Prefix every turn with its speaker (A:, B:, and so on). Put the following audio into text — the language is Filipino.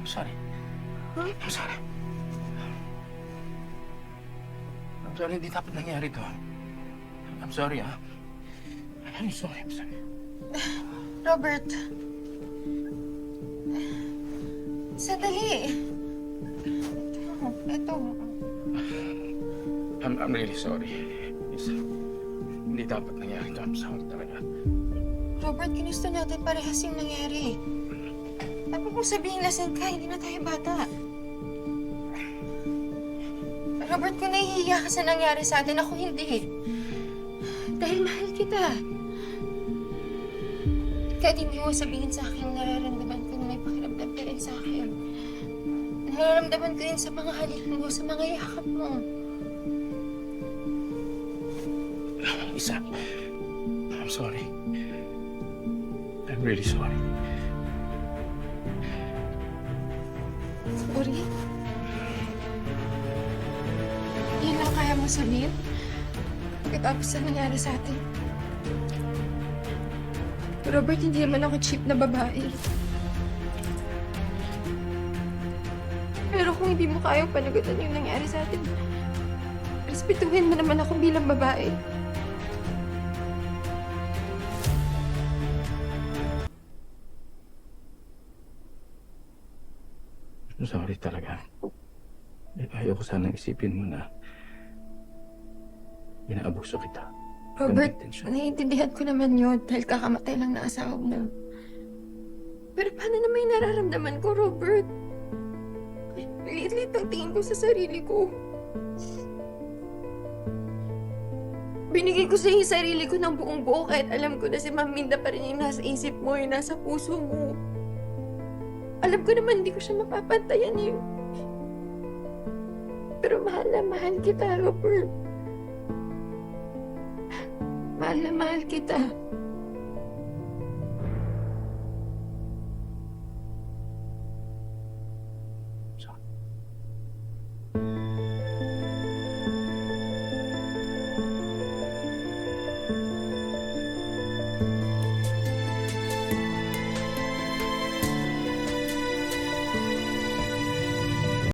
A: I'm sorry.
B: Huh?
A: I'm sorry. I'm sorry, hindi dapat nangyari to. I'm sorry, ah. I'm sorry, I'm sorry.
B: Robert. Sandali. Ito.
A: I'm really sorry. Hindi dapat nangyari to. I'm sorry talaga.
B: Robert, ginusto natin parehas yung nangyari. Dapat mo sabihin lasing ka, hindi na tayo bata. Robert, kung nahihiya ka sa nangyari sa atin, ako hindi. Dahil mahal kita. Kaya di mo sabihin sa akin yung nararamdaman ko na may pakiramdam ka rin sa akin. Nararamdaman ko rin sa mga halik mo, sa mga yakap mo.
A: Isa, I'm sorry. I'm really sorry.
B: Sorry? Yun lang kaya mo sabihin? Pagkatapos na nangyari sa atin. Robert, hindi naman ako cheap na babae. Pero kung hindi mo kayang panagutan yung nangyari sa atin, respetuhin mo naman ako bilang babae.
A: I'm sorry talaga. Ayoko sanang isipin mo na inaabuso kita.
B: Robert,
A: Ganun intensyon.
B: naiintindihan ko naman yun dahil kakamatay lang na asawa mo. Pero paano naman yung nararamdaman ko, Robert? Liit-liit ang tingin ko sa sarili ko. Binigay ko sa yung sarili ko ng buong buo kahit alam ko na si Ma'am Minda pa rin yung nasa isip mo, yung nasa puso mo. Alam ko naman hindi ko siya mapapantayan eh. Pero mahal na mahal kita, Robert. Mahal na mahal kita.